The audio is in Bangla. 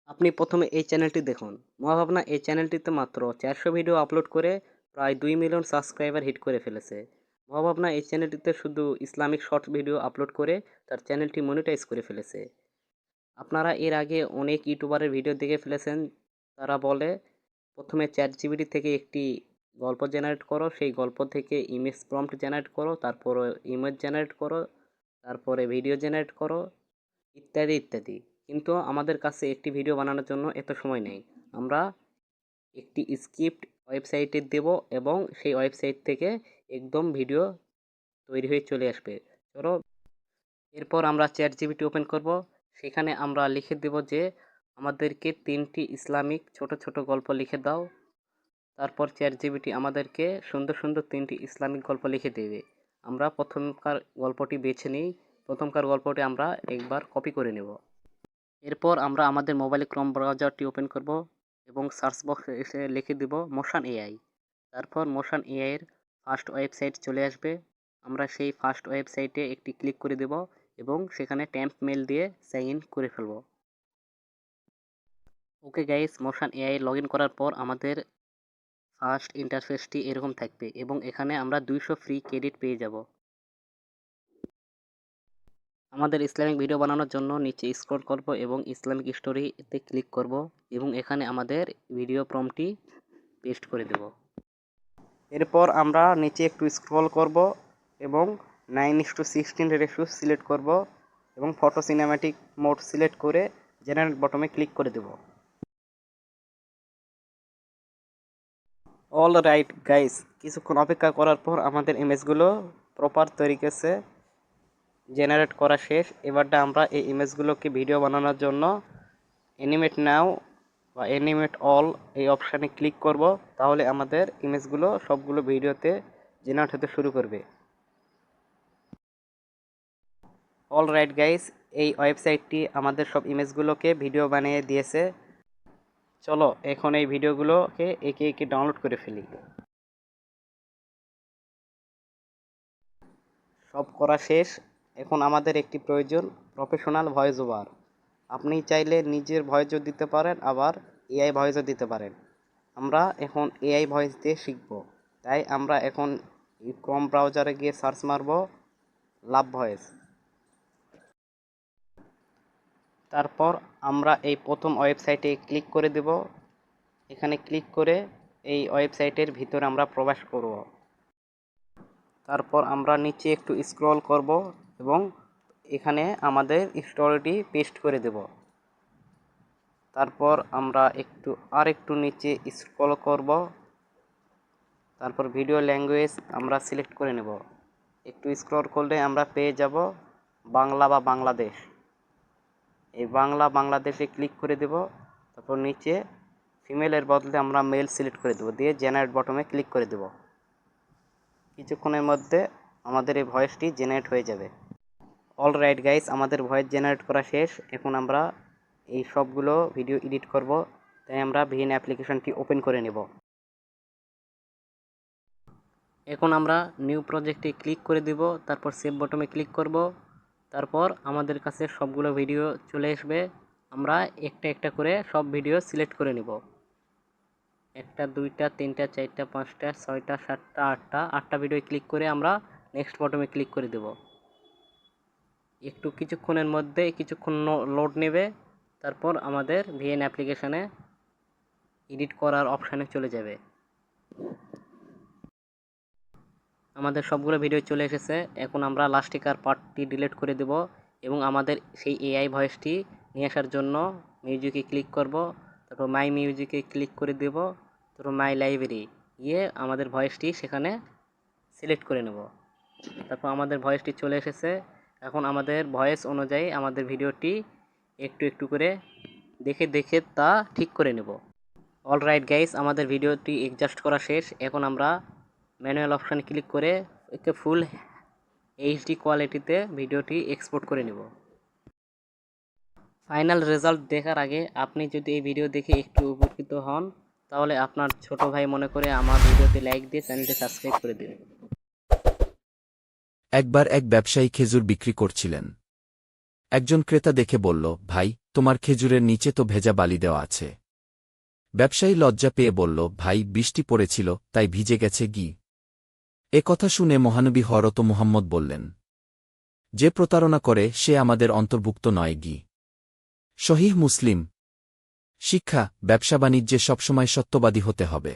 আপনি প্রথমে এই চ্যানেলটি দেখুন। মহাভাবনা এই চ্যানেলটিতে মাত্র 400 ভিডিও আপলোড করে প্রায় 2 মিলিয়ন সাবস্ক্রাইবার হিট করে ফেলেছে। মহাভাবনা এই চ্যানেলটিতে শুধু ইসলামিক শর্টস ভিডিও আপলোড করে তার চ্যানেলটি মনিটাইজ করে ফেলেছে। আপনারা এর আগে অনেক ইউটিউবারের ভিডিও দেখে ফেলেছেন। তারা বলে প্রথমে চ্যাট জিপিটি থেকে একটি গল্প জেনারেট করো, সেই গল্প থেকে ইমেজ প্রম্পট জেনারেট করো, তারপরে ইমেজ জেনারেট করো, তারপরে ভিডিও জেনারেট করো, ইত্যাদি ইত্যাদি। কিন্তু আমাদের কাছে একটি ভিডিও বানানোর জন্য এত সময় নেই। আমরা একটি স্ক্রিপ্ট ওয়েবসাইটে দেব এবং সেই ওয়েবসাইট থেকে একদম ভিডিও তৈরি হয়ে চলে আসবে। ধরো, এরপর আমরা চ্যাট জিপিটি ওপেন করব। সেখানে আমরা লিখে দেব যে আমাদেরকে 3টি ইসলামিক ছোট ছোট গল্প লিখে দাও। তারপর চ্যাট জিপিটি আমাদেরকে সুন্দর সুন্দর 3টি ইসলামিক গল্প লিখে দেবে। আমরা প্রথমকার গল্পটি বেছে নিই। প্রথমকার গল্পটি আমরা একবার কপি করে নেব। এরপর আমরা আমাদের মোবাইলে ক্রোম ব্রাউজারটি ওপেন করব এবং সার্চ বক্সে এসে লিখে দেব মোশন এআই। তারপর মোশন এআই এর ফার্স্ট ওয়েবসাইট চলে আসবে। আমরা সেই ফার্স্ট ওয়েবসাইটে একটি ক্লিক করে দেব এবং সেখানে ট্যাম্প মেল দিয়ে সাইন ইন করে ফেলব। Okay guys, motion AI log in করার পর আমাদের ফার্স্ট ইন্টারফেসটি এরকম থাকবে এবং এখানে আমরা 200 ফ্রি ক্রেডিট পেয়ে যাব। আমাদের ইসলামিক ভিডিও বানানোর জন্য নিচে স্ক্রল করব এবং ইসলামিক স্টোরিতে ক্লিক করব এবং এখানে আমাদের ভিডিও প্রম্পটটি পেস্ট করে দেব। এরপর আমরা নিচে একটু স্ক্রল করব এবং 9:16 রেশিও সিলেক্ট করব এবং ফটো সিনেম্যাটিক মোড সিলেক্ট করে জেনারেট বটমে ক্লিক করে দেব। অল রাইট গাইস, কিছুক্ষণ অপেক্ষা করার পর আমাদের ইমেজগুলো প্রপার তরিকেছে জেনারেট করা শেষ। এবারটা আমরা এই ইমেজগুলোকে ভিডিও বানানোর জন্য অ্যানিমেট নাও বা অ্যানিমেট অল এই অপশানে ক্লিক করব। তাহলে আমাদের ইমেজগুলো সবগুলো ভিডিওতে জেনারেট হতে শুরু করবে। অল রাইট গাইস, এই ওয়েবসাইটটি আমাদের সব ইমেজগুলোকে ভিডিও বানিয়ে দিয়েছে। চলো এখন এই ভিডিওগুলোকে একে একে ডাউনলোড করে ফেলি। সব করা শেষ। এখন আমাদের একটি প্রয়োজন প্রফেশনাল ভয়েস ওভার। আপনি চাইলে নিজের ভয়েসও দিতে পারেন, আবার এআই ভয়েসও দিতে পারেন। আমরা এখন এআই ভয়েস দিয়ে শিখব। তাই আমরা এখন ক্রোম ব্রাউজারে গিয়ে সার্চ মারব লাভ ভয়েস। তারপর আমরা এই প্রথম ওয়েবসাইটে ক্লিক করে দেব। এখানে ক্লিক করে এই ওয়েবসাইটের ভিতরে আমরা প্রবেশ করব। তারপর আমরা নিচে একটু স্ক্রল করব এবং এখানে আমাদের স্টোরিটি পেস্ট করে দেব। তারপর আমরা একটু নিচে স্ক্রল করব। তারপর ভিডিও ল্যাঙ্গুয়েজ আমরা সিলেক্ট করে নেব। একটু স্ক্রল করলে আমরা পেয়ে যাব বাংলা বা বাংলাদেশ। এই বাংলাদেশে ক্লিক করে দেব। তারপর নিচে ফিমেলের বদলে আমরা মেল সিলেক্ট করে দেব, দিয়ে জেনারেট বটমে ক্লিক করে দেব। কিছুক্ষণের মধ্যে আমাদের এই ভয়েসটি জেনারেট হয়ে যাবে। অল রাইট গাইস, আমাদের ভয়েস জেনারেট করা শেষ। এখন আমরা এই সবগুলো ভিডিও এডিট করব। তাই আমরা ভিএন অ্যাপ্লিকেশনটি ওপেন করে নেব। এখন আমরা নিউ প্রজেক্টে ক্লিক করে দেব। তারপর সেভ বটমে ক্লিক করব। তারপর আমাদের কাছে সবগুলো ভিডিও চলে আসবে। আমরা একটা একটা করে সব ভিডিও সিলেক্ট করে নেব। 1টা 2টা 3টা 4টা 5টা 6টা 7টা 8টা ভিডিও ক্লিক করে আমরা নেক্সট বটমে ক্লিক করে দেব। কিছুক্ষণের মধ্যে কিছুক্ষণ লোড নেবে। তারপর আমাদের ভিএন অ্যাপ্লিকেশানে এডিট করার অপশানে চলে যাবে। আমাদের সবগুলো ভিডিও চলে এসেছে। এখন আমরা লাস্টিকার পার্টটি ডিলিট করে দেব এবং আমাদের সেই এআই ভয়েসটি নিয়ে আসার জন্য মিউজিকে ক্লিক করব। তারপর মাই মিউজিকে ক্লিক করে দেব। তারপর মাই লাইব্রেরি গিয়ে আমাদের ভয়েসটি সেখানে সিলেক্ট করে নেব। তারপর আমাদের ভয়েসটি চলে এসেছে। এখন আমাদের ভয়েস অনুযায়ী আমাদের ভিডিওটি একটু একটু করে দেখে দেখে তা ঠিক করে নেব। অল রাইট গাইস, আমাদের ভিডিওটি অ্যাডজাস্ট করা শেষ। এখন আমরা ম্যানুয়াল অপশানে ক্লিক করে একে ফুল এইচডি কোয়ালিটিতে ভিডিওটি এক্সপোর্ট করে নেব। ফাইনাল রেজাল্ট দেখার আগে আপনি যদি এই ভিডিও দেখে একটু উপকৃত হন, তাহলে আপনার ছোট ভাই মনে করে আমার ভিডিওতে লাইক দিয়ে চ্যানেলটি সাবস্ক্রাইব করে দিন। একবার এক ব্যবসায়ী খেজুর বিক্রি করছিলেন। একজন ক্রেতা দেখে বলল, ভাই, তোমার খেজুরের নিচে তো ভেজা বালি দেওয়া আছে। ব্যবসায়ী লজ্জা পেয়ে বলল, ভাই, বৃষ্টি পড়েছিল, তাই ভিজে গেছে ঘি। এ কথা শুনে মহানবী হরত মুহাম্মদ বললেন, যে প্রতারণা করে সে আমাদের অন্তর্ভুক্ত নয়। ঘি। সহিহ মুসলিম। শিক্ষা: ব্যবসা বাণিজ্যে সবসময় সত্যবাদী হতে হবে।